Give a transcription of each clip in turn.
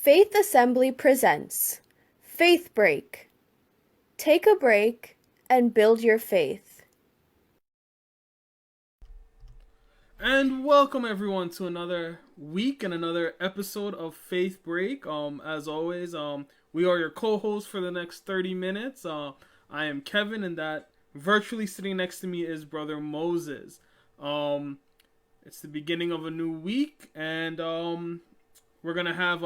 Faith Assembly presents Faith Break. Take a break and build your faith. And welcome everyone to another week and another episode of Faith Break. As always, we are your co-hosts for the next 30 minutes. I am Kevin, and that virtually sitting next to me is Brother Moses. It's the beginning of a new week, and we're gonna have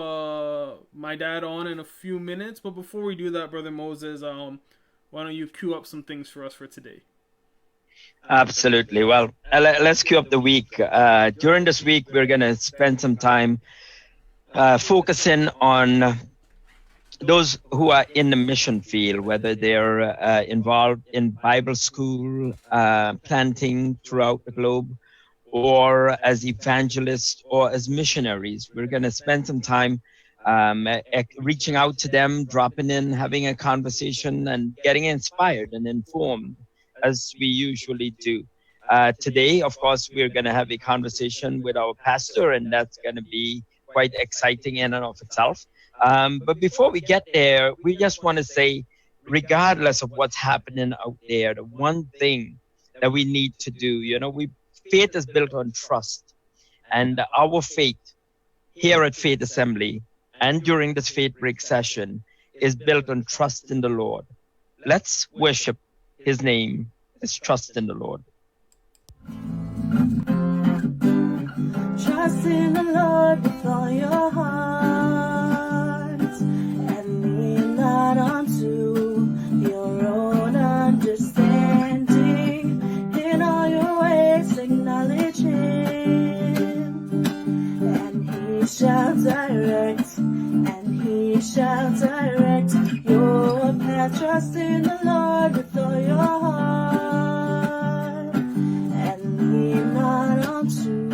my dad on in a few minutes. But before we do that, Brother Moses, why don't you cue up some things for us for today? Absolutely. Well, let's cue up the week. During this week, we're going to spend some time focusing on those who are in the mission field, whether they're involved in Bible school, planting throughout the globe, or as evangelists or as missionaries. We're going to spend some time reaching out to them, dropping in, having a conversation, and getting inspired and informed, as we usually do. Today, of course, we're going to have a conversation with our pastor, and that's going to be quite exciting in and of itself. But before we get there, we just want to say, regardless of what's happening out there, the one thing that we need to do, faith is built on trust. And our faith here at Faith Assembly and during this Faith Break session is built on trust in the Lord. Let's worship His name is trust in the Lord. Trust in the Lord with all your heart, and lean not onto your own understanding. In all your ways acknowledge Him, and He shall direct your path. Trust in the Lord with all your heart, and lean not onto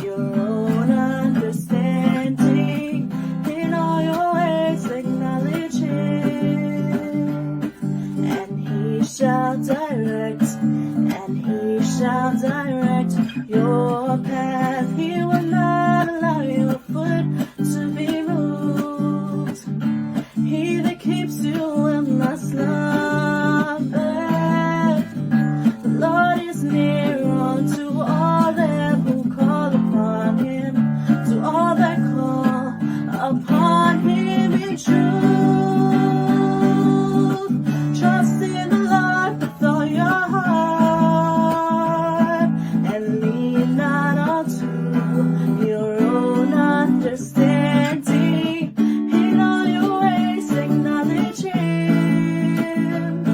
your own understanding. In all your ways acknowledge Him, and He shall direct your path. He will not allow your foot to be moved. He that keeps you will not slumber. The Lord is near unto all them who call upon Him, to all that call upon Him in truth. Trust in the Lord with all your heart, and lean not onto your own understanding. In all your ways acknowledge Him,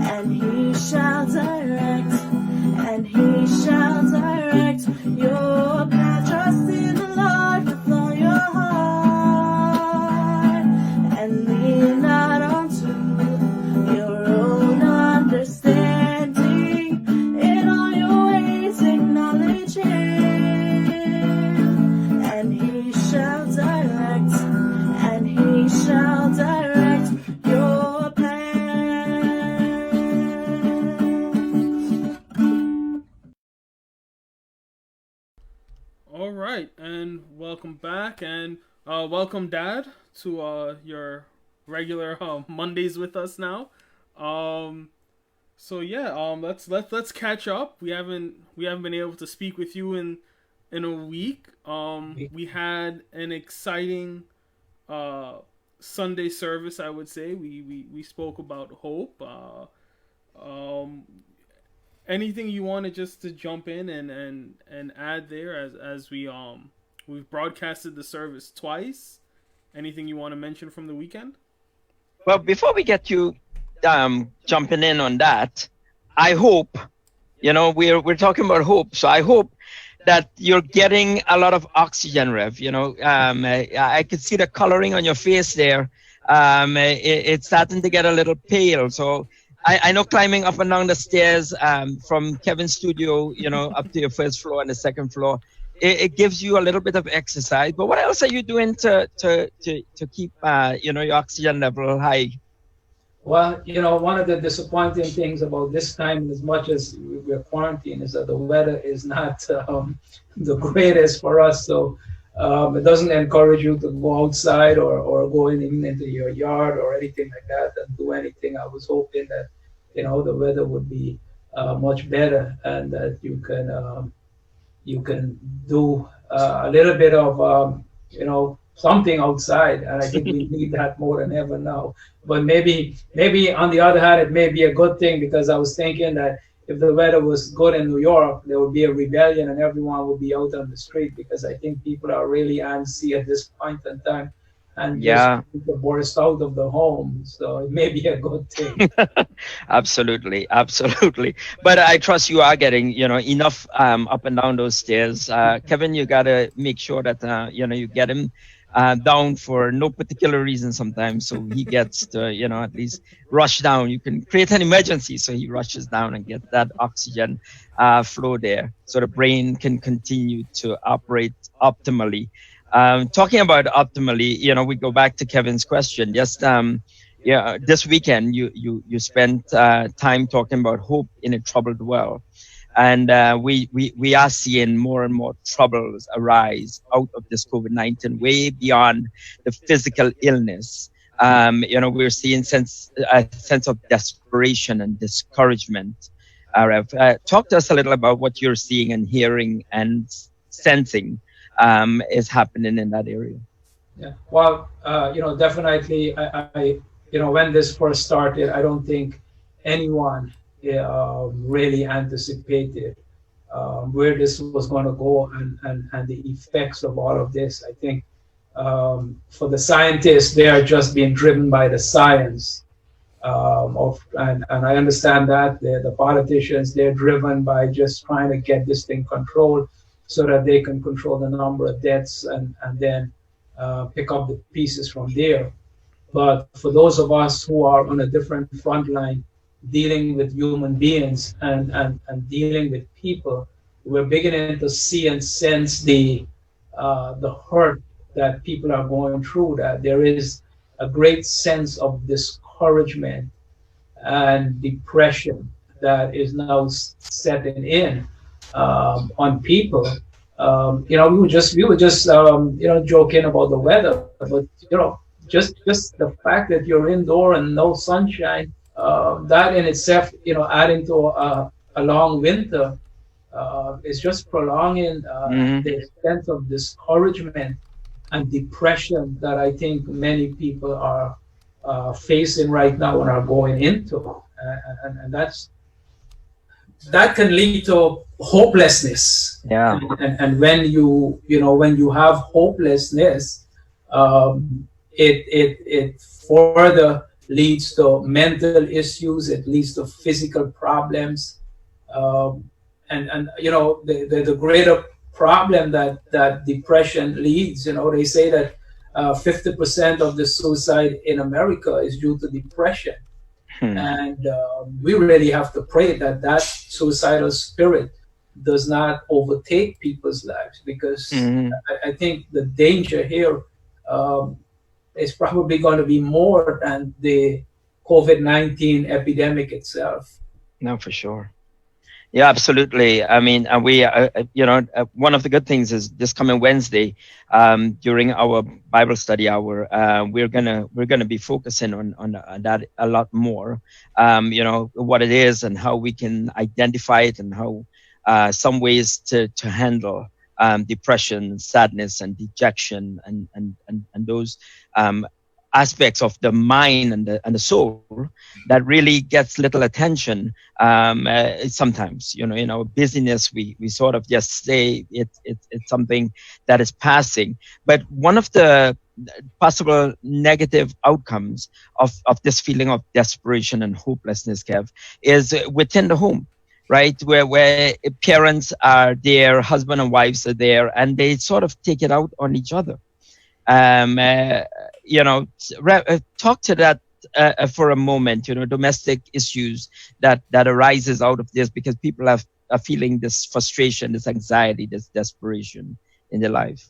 and He shall direct your path. Trust in the Lord with all your heart, and lean not onto your own understanding. In all your ways acknowledge Him, and He shall direct your path. All right, and welcome back, and welcome, Dad, to your regular Mondays with us now. Let's catch up. We haven't been able to speak with you in a week. We had an exciting Sunday service, I would say. We spoke about hope. Anything you wanted just to jump in and add there as we've broadcasted the service twice. Anything you want to mention from the weekend? Well, before we get you jumping in on that, I hope, we're talking about hope. So I hope that you're getting a lot of oxygen, Rev. I could see the coloring on your face there. It's starting to get a little pale. So I know climbing up and down the stairs from Kevin's studio, up to your first floor and the second floor, it gives you a little bit of exercise. But what else are you doing to keep your oxygen level high? Well, one of the disappointing things about this time, as much as we're quarantined, is that the weather is not the greatest for us. So It doesn't encourage you to go outside or go into your yard or anything like that and do anything. I was hoping that, the weather would be much better and that you can do a little bit of something outside, and I think we need that more than ever now. But maybe on the other hand, it may be a good thing, because I was thinking that if the weather was good in New York, there would be a rebellion and everyone would be out on the street, because I think people are really antsy at this point in time and just Yeah. to burst out of the home. So it may be a good thing. Absolutely, absolutely. But I trust you are getting, enough up and down those stairs. Kevin, you gotta make sure that you get him down for no particular reason sometimes, so he gets to, at least rush down. You can create an emergency, so he rushes down and get that oxygen flow there, so the brain can continue to operate optimally. Talking about optimally, we go back to Kevin's question. Just yeah, this weekend you spent time talking about hope in a troubled world, and we are seeing more and more troubles arise out of this COVID-19, way beyond the physical illness. We're seeing a sense of desperation and discouragement. Rev, talk to us a little about what you're seeing and hearing and sensing is happening in that area. Yeah. Well, definitely, when this first started, I don't think anyone really anticipated where this was going to go, and the effects of all of this. I think for the scientists, they are just being driven by the science and I understand that the politicians, they're driven by just trying to get this thing controlled so that they can control the number of deaths and then pick up the pieces from there. But for those of us who are on a different front line, dealing with human beings and dealing with people, we're beginning to see and sense the hurt that people are going through, that there is a great sense of discouragement and depression that is now setting in on people. We were just joking about the weather, but just the fact that you're indoor and no sunshine, that in itself, adding to a long winter, is just prolonging the sense of discouragement and depression that I think many people are facing right now and are going into, and that can lead to hopelessness. Yeah. And when you have hopelessness, it further leads to mental issues. It leads to physical problems, and the greater problem that depression leads. They say that 50% of the suicide in America is due to depression. And we really have to pray that suicidal spirit does not overtake people's lives, because I think the danger here is probably going to be more than the COVID-19 epidemic itself. No, for sure. Yeah, absolutely. I mean, and we, one of the good things is this coming Wednesday, during our Bible study hour, we're gonna be focusing on that a lot more. What it is and how we can identify it, and how some ways to handle depression, sadness, and dejection, and those aspects of the mind and the soul that really gets little attention sometimes. In our busyness, we sort of just say it's something that is passing. But one of the possible negative outcomes of this feeling of desperation and hopelessness, Kev, is within the home, right? Where parents are there, husband and wives are there, and they sort of take it out on each other. Talk to that for a moment. Domestic issues that arises out of this, because people are feeling this frustration, this anxiety, this desperation in their life.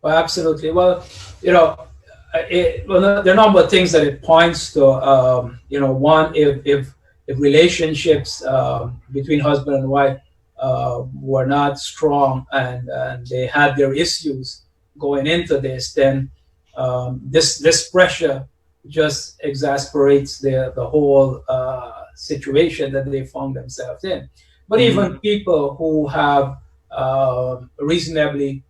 Well, absolutely. Well, there are a number of things that it points to. One, if relationships between husband and wife were not strong, and they had their issues, going into this, then this pressure just exasperates the whole situation that they found themselves in. But even people who have reasonably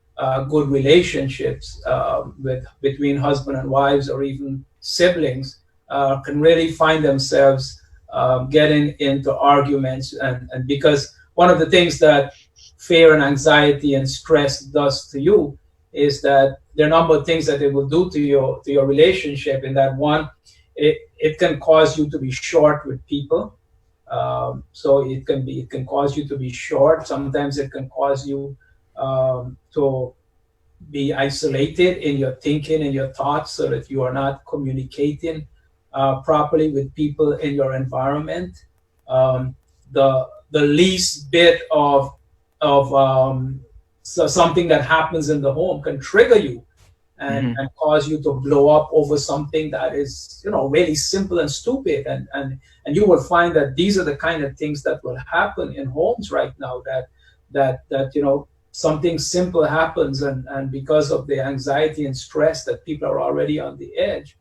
good relationships with between husband and wives, or even siblings, can really find themselves getting into arguments, and because one of the things that fear and anxiety and stress does to you is that there are a number of things that it will do to your relationship. In that, one, it can cause you to be short with people. So it can cause you to be short. Sometimes it can cause you to be isolated in your thinking and your thoughts, so that you are not communicating properly with people in your environment. The least bit of so something that happens in the home can trigger you and cause you to blow up over something that is, really simple and stupid. And you will find that these are the kind of things that will happen in homes right now, that something simple happens, and because of the anxiety and stress that people are already on the edge,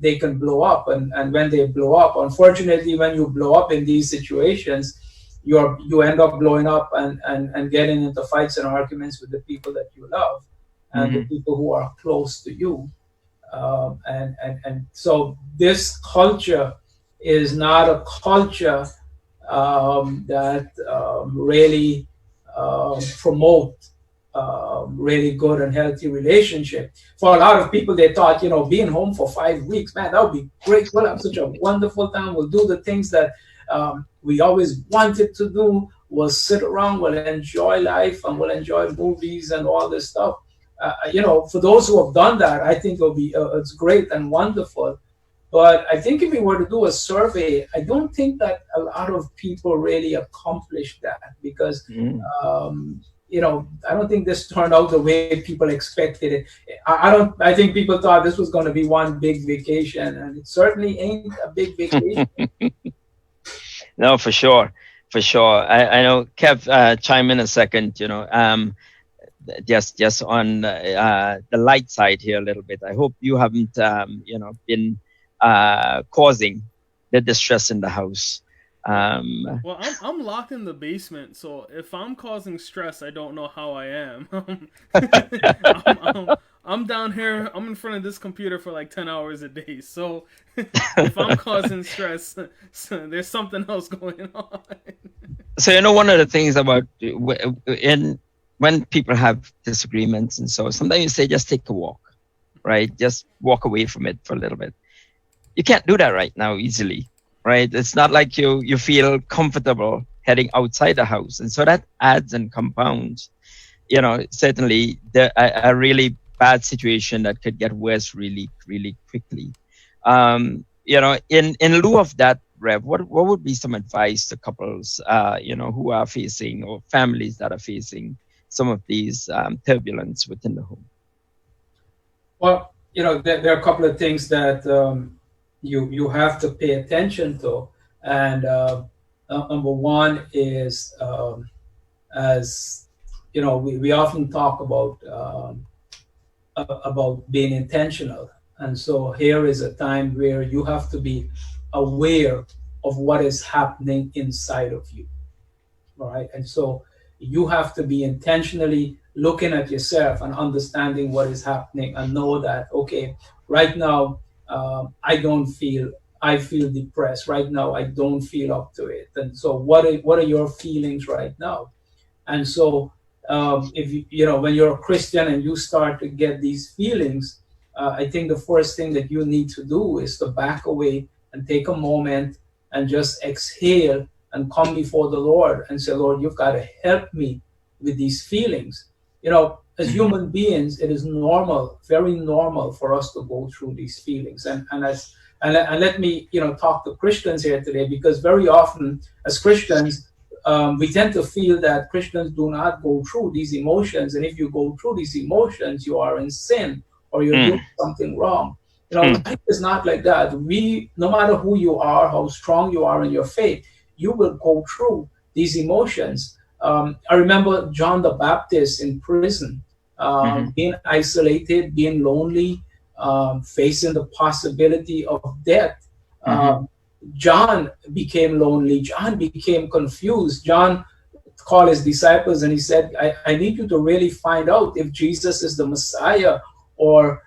they can blow up. And when they blow up, unfortunately, when you blow up in these situations, you end up blowing up and getting into fights and arguments with the people that you love, and the people who are close to you. And so this culture is not a culture that really promote really good and healthy relationship. For a lot of people, they thought, being home for 5 weeks, man, that would be great. We'll have such a wonderful time. We'll do the things that we always wanted to do. We'll sit around, we'll enjoy life, and we'll enjoy movies and all this stuff. For those who have done that, I think it's great and wonderful. But I think if we were to do a survey, I don't think that a lot of people really accomplished that, because I don't think this turned out the way people expected it. I think people thought this was going to be one big vacation, and it certainly ain't a big vacation. No, for sure. I know Kev, chime in a second, just on the light side here a little bit. I hope you haven't, been causing the distress in the house. Well, I'm locked in the basement, so if I'm causing stress, I don't know how I am. I'm down here. I'm in front of this computer for like 10 hours a day. So if I'm causing stress, there's something else going on. So one of the things about when people have disagreements, and so sometimes you say just take a walk, right? Just walk away from it for a little bit. You can't do that right now easily. Right, it's not like you feel comfortable heading outside the house, and so that adds and compounds. Certainly a really bad situation that could get worse really, really quickly. In lieu of that, Rev, what would be some advice to couples, who are facing, or families that are facing some of these turbulence within the home? Well, there are a couple of things that you have to pay attention to, and number one is, as we often talk about being intentional, and so here is a time where you have to be aware of what is happening inside of you. All right, and so you have to be intentionally looking at yourself and understanding what is happening, and know that, okay, right now I feel depressed right now. I don't feel up to it. And so what are your feelings right now? And so if when you're a Christian and you start to get these feelings, I think the first thing that you need to do is to back away and take a moment and just exhale and come before the Lord and say, Lord, you've got to help me with these feelings. As human beings, it is normal, very normal, for us to go through these feelings. And let me, talk to Christians here today, because very often as Christians, we tend to feel that Christians do not go through these emotions. And if you go through these emotions, you are in sin, or you're doing something wrong. Life is not like that. No matter who you are, how strong you are in your faith, you will go through these emotions. I remember John the Baptist in prison. being isolated, being lonely, facing the possibility of death. Um, John became lonely. John became confused. John called his disciples and he said, I need you to really find out if Jesus is the Messiah, or,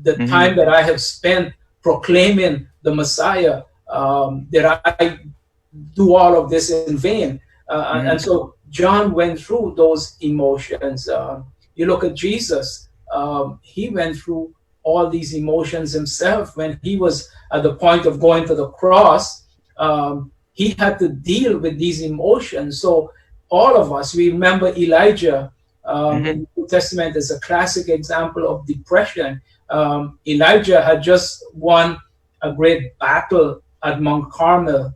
the time that I have spent proclaiming the Messiah, did I do all of this in vain? And so John went through those emotions. You look at Jesus, he went through all these emotions himself. When he was at the point of going to the cross, he had to deal with these emotions. So all of us, we remember Elijah in the New Testament is a classic example of depression. Elijah had just won a great battle at Mount Carmel,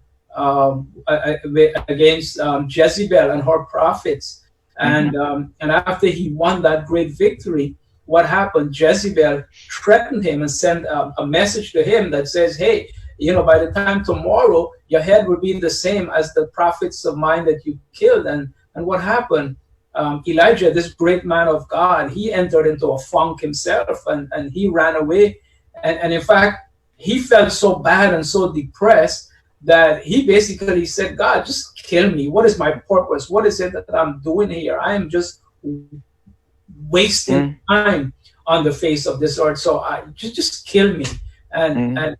against Jezebel and her prophets. And after he won that great victory, what happened? Jezebel threatened him and sent a message to him that says, hey, by the time tomorrow, your head will be the same as the prophets of mine that you killed. And what happened? Elijah, this great man of God, he entered into a funk himself, and he ran away. And in fact, he felt so bad and so depressed that he basically said, God, just kill me. What is my purpose? What is it that I'm doing here? I am just wasting time on the face of this earth. So I just kill me. And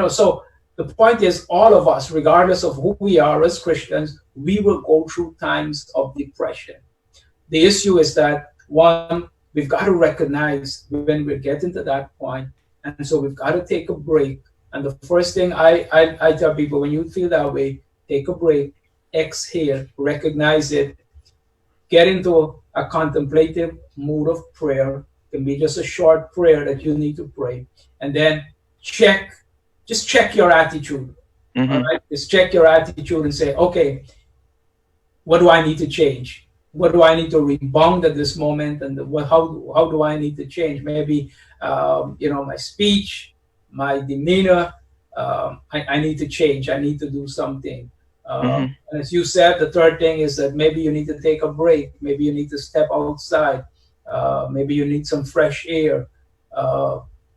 so the point is, all of us, regardless of who we are as Christians, we will go through times of depression. The issue is that, one, we've got to recognize when we're getting to that point, and so we've got to take a break. And the first thing I tell people, when you feel that way, take a break, exhale, recognize it, get into a contemplative mood of prayer. It can be just a short prayer that you need to pray, and then just check your attitude. All right, just check your attitude and say, okay, what do I need to change? What do I need to rebound at this moment? And how do I need to change? Maybe my speech, my demeanor. I need to change. I need to do something. And as you said, the third thing is that maybe you need to take a break. Maybe you need to step outside. Maybe you need some fresh air.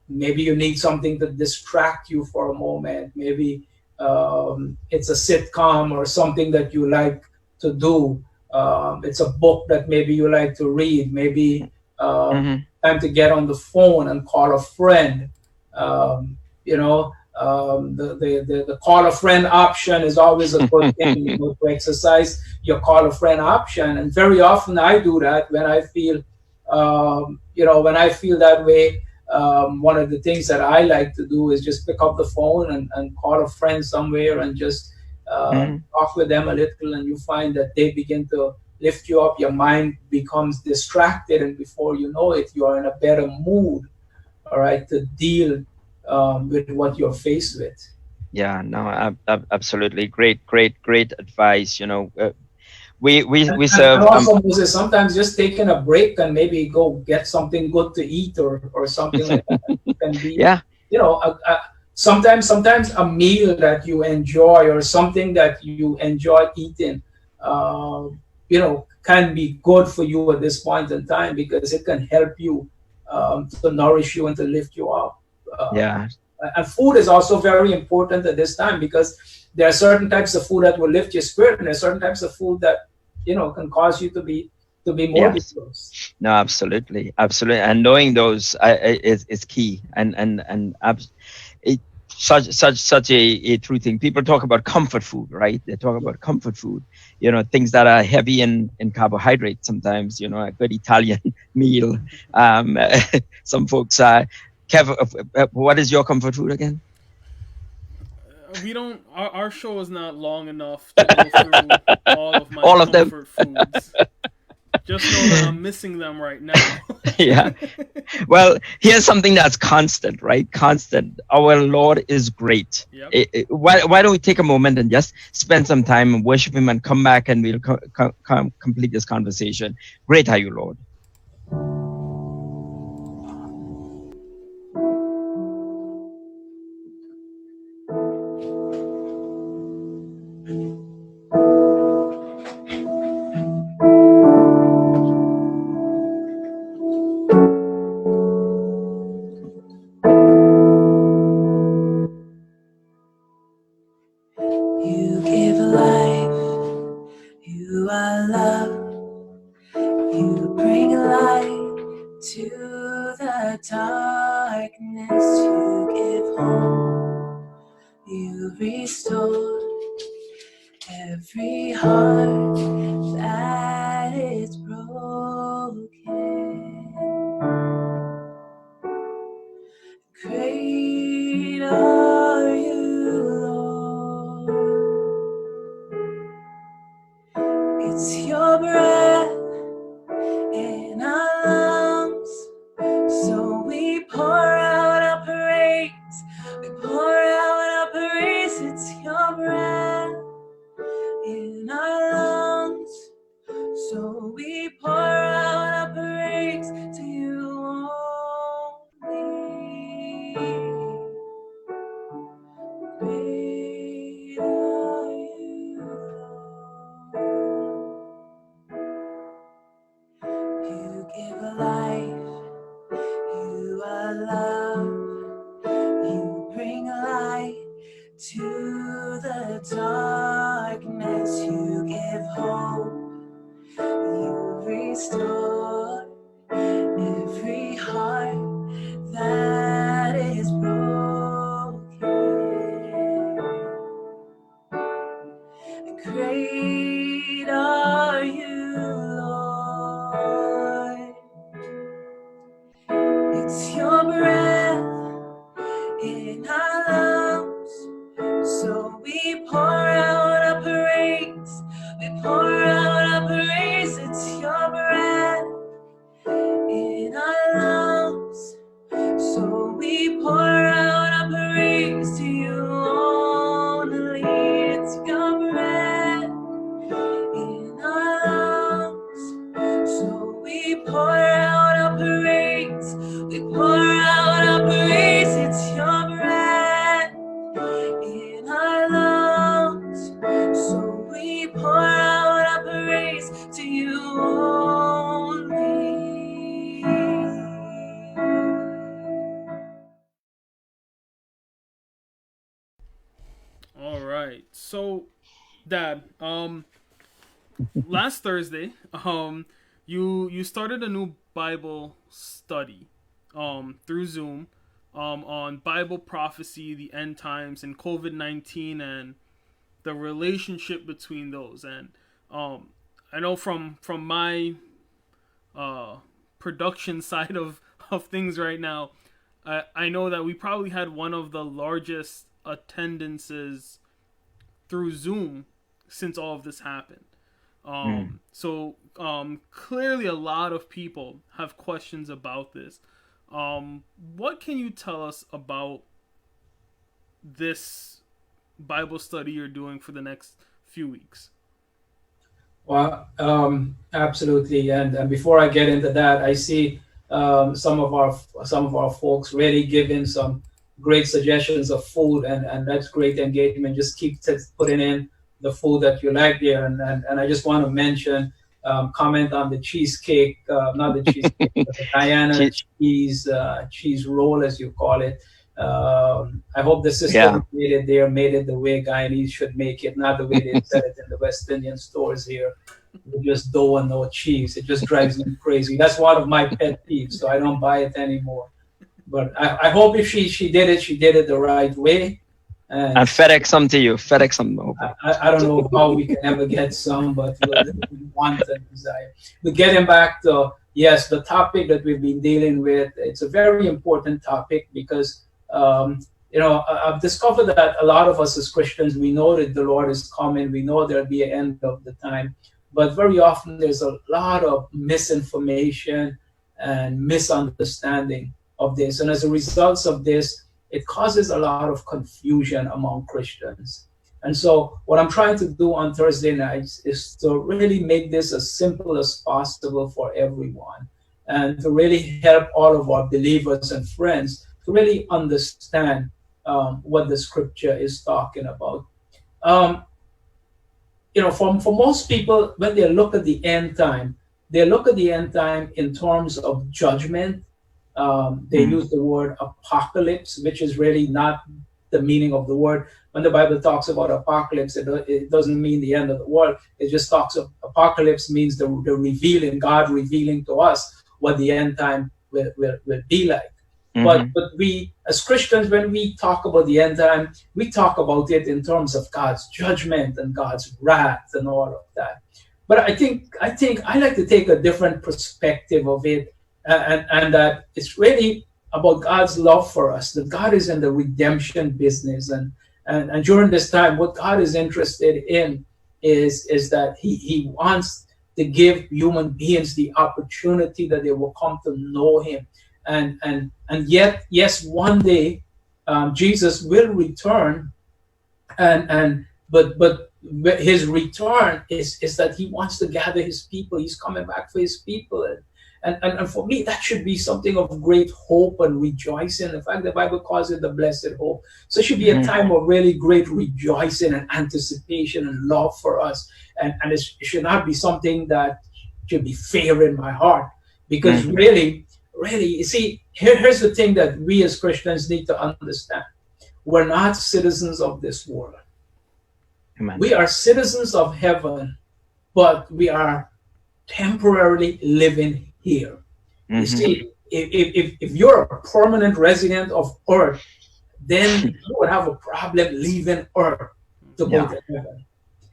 Maybe you need something to distract you for a moment. Maybe it's a sitcom or something that you like to do. It's a book that maybe you like to read. Maybe time to get on the phone and call a friend. The call a friend option is always a good thing, to exercise your call a friend option. And very often I do that when I feel, that way. One of the things that I like to do is just pick up the phone and call a friend somewhere and just talk with them a little, and you find that they begin to lift you up. Your mind becomes distracted, and before you know it, you are in a better mood, all right, to deal with what you're faced with. Yeah, no, absolutely. Great advice. We serve. And also, Moses, sometimes just taking a break and maybe go get something good to eat or something like that can be, sometimes a meal that you enjoy or something that you enjoy eating, can be good for you at this point in time, because it can help you to nourish you and to lift you up. And food is also very important at this time, because there are certain types of food that will lift your spirit, and there are certain types of food that can cause you to be more depressed. No, absolutely, and knowing those is key, and such a true thing. People talk about comfort food, right? They talk about comfort food, things that are heavy in carbohydrates. Sometimes, a good Italian meal. Some folks Kev, what is your comfort food again? We don't. Our show is not long enough to go through all of my comfort foods. Just know that I'm missing them right now. Yeah. Well, here's something that's constant, right? Constant. Our Lord is great. Yep. Why don't we take a moment and just spend some time and worship Him, and come back and we'll complete this conversation. Great are you, Lord. life, you are love. You bring light to the darkness. You give hope. You restore every heart that is broken. Great are you, Lord. It's your breath in our lungs, so we pour out our praise. We pour out our praise. It's your breath in our lungs, so we pour out our praise to you only. Great are you, Lord. You give life, you are love. You bring light to the darkness. You give hope. You restore every heart that is broken. Great are you, Lord. It's your breath in our lungs, so we pour out our praise. We pour out our praise. It's your breath in our lungs, so we pour out our praise to you only. It's your breath in our lungs, so we pour out our praise. We pour out our praise. It's your breath in our lungs, so we pour out our praise to you only. All right. So, Dad, last Thursday, you started a new Bible study, through Zoom, on Bible prophecy, the end times, and COVID-19, and the relationship between those. And I know from my production side of things right now, I know that we probably had one of the largest attendances through Zoom since all of this happened. So clearly a lot of people have questions about this. What can you tell us about this Bible study you're doing for the next few weeks? Well, absolutely. And before I get into that, I see some of our folks really giving some great suggestions of food, and that's great engagement. Just keep putting in the food that you like there, and I just want to mention, comment on the cheesecake, not the cheesecake, but the Diana cheese roll, as you call it. I hope the sister Yeah. who made it there made it the way Guyanese should make it, not the way they sell it in the West Indian stores here with just dough and no cheese. It just drives me crazy. That's one of my pet peeves, so I don't buy it anymore. But I hope if she did it the right way. And And FedEx some to you. FedEx some over. I don't know how we can ever get some, but we want and desire. But getting back to, yes, the topic that we've been dealing with, it's a very important topic because, I've discovered that a lot of us as Christians, we know that the Lord is coming. We know there'll be an end of the time. But very often there's a lot of misinformation and misunderstanding of this. And as a result of this, it causes a lot of confusion among Christians. And so what I'm trying to do on Thursday nights is to really make this as simple as possible for everyone and to really help all of our believers and friends to really understand what the scripture is talking about. For most people, when they look at the end time, they look at the end time in terms of judgment. They use the word apocalypse, which is really not the meaning of the word. when the Bible talks about apocalypse, it doesn't mean the end of the world. It just talks of apocalypse means the revealing, God revealing to us what the end time will be like. But we, as Christians, when we talk about the end time, we talk about it in terms of God's judgment and God's wrath and all of that. But I think I like to take a different perspective of it, and that it's really about God's love for us. That God is in the redemption business, and during this time, what God is interested in is that He wants to give human beings the opportunity that they will come to know Him. And yet, yes, one day Jesus will return, but his return is that he wants to gather his people. He's coming back for his people, and for me that should be something of great hope and rejoicing. In fact, the Bible calls it the blessed hope. So it should be a time of really great rejoicing and anticipation and love for us, and it should not be something that should be fear in my heart, because really, you see, here's the thing that we as Christians need to understand. We're not citizens of this world. Amen. We are citizens of heaven, but we are temporarily living here. You see, if you're a permanent resident of earth, then you would have a problem leaving earth to go to heaven.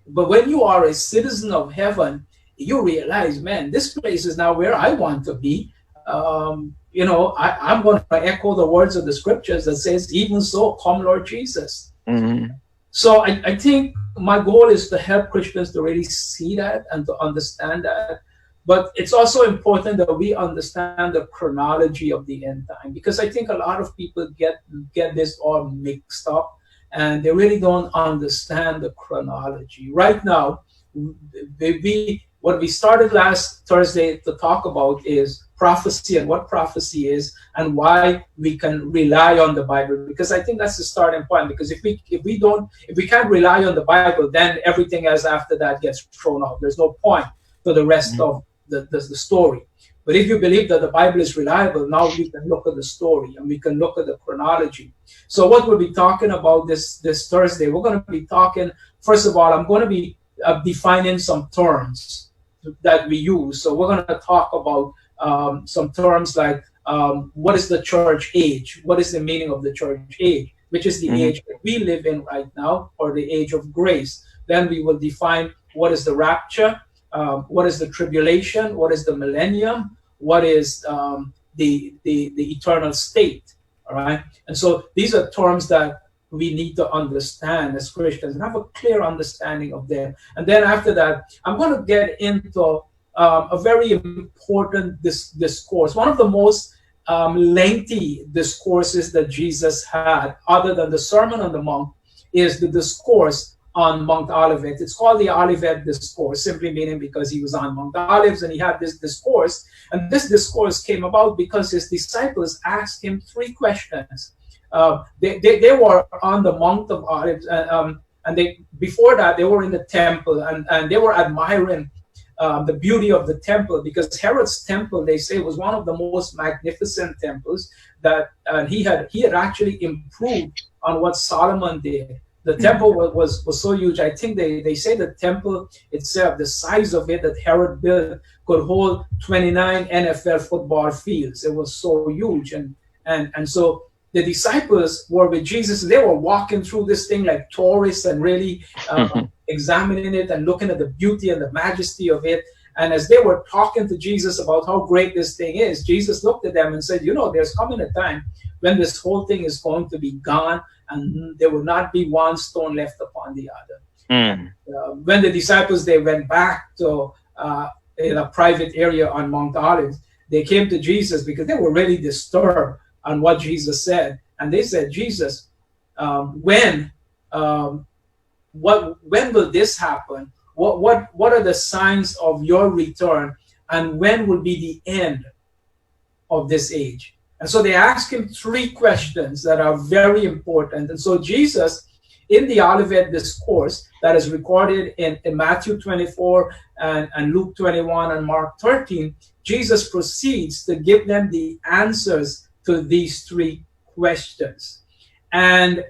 But when you are a citizen of heaven, you realize, man, this place is now where I want to be. I'm going to echo the words of the scriptures that says, even so, come Lord Jesus. So I think my goal is to help Christians to really see that and to understand that. But it's also important that we understand the chronology of the end time, because I think a lot of people get this all mixed up, and they really don't understand the chronology. Right now, what we started last Thursday to talk about is prophecy and what prophecy is and why we can rely on the Bible, because I think that's the starting point. Because if we can't rely on the Bible, then everything else after that gets thrown out. There's no point to the rest of the story. But if you believe that the Bible is reliable, now we can look at the story and we can look at the chronology. So what we'll be talking about this Thursday, we're going to be talking, first of all, I'm going to be defining some terms that we use. So we're going to talk about some terms like what is the church age? What is the meaning of the church age? Which is the age that we live in right now, or the age of grace. Then we will define what is the rapture, what is the tribulation, what is the millennium, what is the eternal state. All right. And so these are terms that we need to understand as Christians and have a clear understanding of them. And then after that, I'm going to get into a very important discourse. One of the most lengthy discourses that Jesus had, other than the Sermon on the Mount, is the discourse on Mount Olivet. It's called the Olivet Discourse, simply meaning because he was on Mount Olives and he had this discourse. And this discourse came about because his disciples asked him 3 questions. They were on the Mount of Olives, and before that they were in the temple, and they were admiring the beauty of the temple, because Herod's temple, they say, was one of the most magnificent temples that he had actually improved on what Solomon did. The temple was so huge. I think they say the temple itself, the size of it that Herod built, could hold 29 NFL football fields. It was so huge, and so the disciples were with Jesus. They were walking through this thing like tourists and really examining it and looking at the beauty and the majesty of it. And as they were talking to Jesus about how great this thing is, Jesus looked at them and said, there's coming a time when this whole thing is going to be gone and there will not be one stone left upon the other. When the disciples, they went back to in a private area on Mount Olives, they came to Jesus because they were really disturbed on what Jesus said. And they said, Jesus, when will this happen? What are the signs of your return? And when will be the end of this age? And so they asked him 3 questions that are very important. And so Jesus, in the Olivet Discourse that is recorded in Matthew 24 and Luke 21 and Mark 13, Jesus proceeds to give them the answers to these 3 questions. And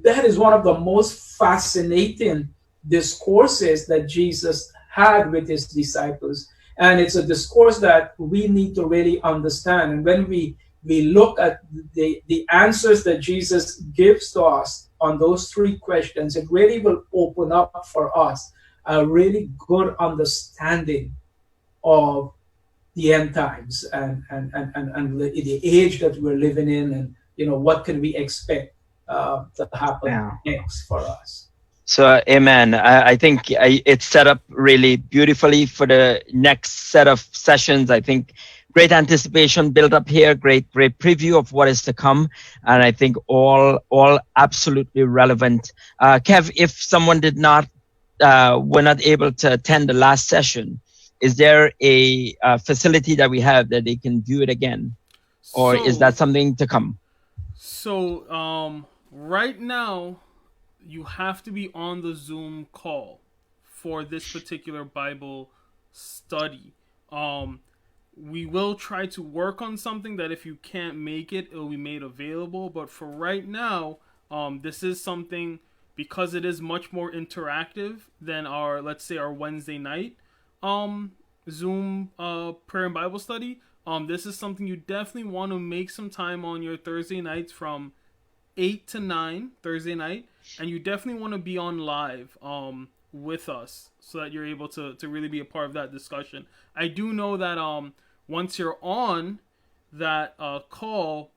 that is one of the most fascinating discourses that Jesus had with his disciples. And it's a discourse that we need to really understand. And when we look at the answers that Jesus gives to us on those three questions, it really will open up for us a really good understanding of the end times and the age that we're living in, and what can we expect to happen Yeah. next for us. So, amen. I think it's set up really beautifully for the next set of sessions. I think great anticipation built up here, great preview of what is to come, and I think all absolutely relevant. Kev, if someone did not were not able to attend the last session, is there a facility that we have that they can view it again, or is that So, something to come? right now, you have to be on the Zoom call for this particular Bible study. Um, we will try to work on something that if you can't make it, it'll be made available. But for right now, this is something, because it is much more interactive than our, let's say, our Wednesday night um, Zoom prayer and Bible study. This is something you definitely want to make some time on your Thursday nights from 8 to 9 Thursday night, and you definitely want to be on live with us so that you're able to really be a part of that discussion. I do know that once you're on that call,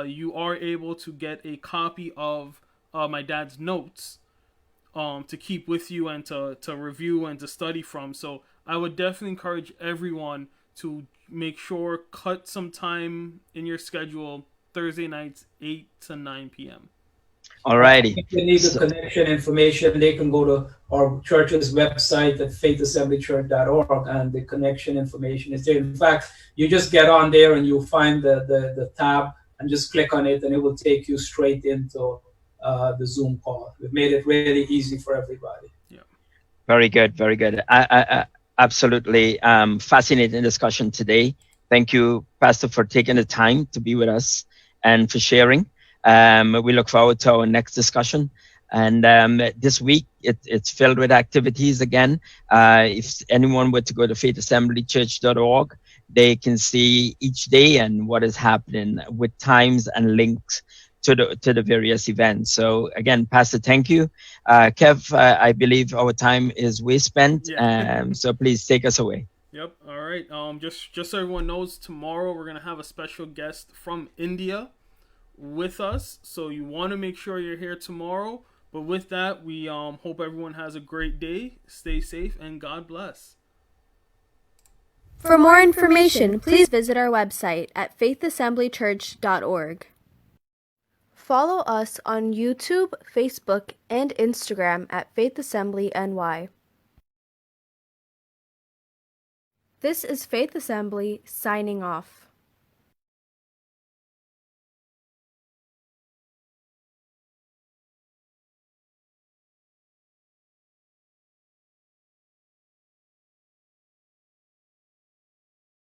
you are able to get a copy of my dad's notes to keep with you and to review and to study from. So I would definitely encourage everyone to make sure cut some time in your schedule Thursday nights 8 to 9 p.m. Alrighty. If they need the So, connection information, they can go to our church's website at faithassemblychurch.org, and the connection information is there. In fact, you just get on there and you'll find the tab and just click on it, and it will take you straight into the Zoom call. We've made it really easy for everybody. Yeah. very good, very good. Absolutely fascinating discussion today. Thank you, Pastor, for taking the time to be with us and for sharing. We look forward to our next discussion. And this week, it's filled with activities again. If anyone were to go to faithassemblychurch.org, they can see each day and what is happening with times and links to the various events. So again, Pastor, thank you. Kev, I believe our time is way spent. Yeah. So please take us away. Yep. All right. Just so everyone knows, tomorrow we're gonna have a special guest from India with us. So you want to make sure you're here tomorrow. But with that, we hope everyone has a great day. Stay safe and God bless. For more information, please visit our website at faithassemblychurch.org. Follow us on YouTube, Facebook, and Instagram at Faith Assembly NY. This is Faith Assembly signing off.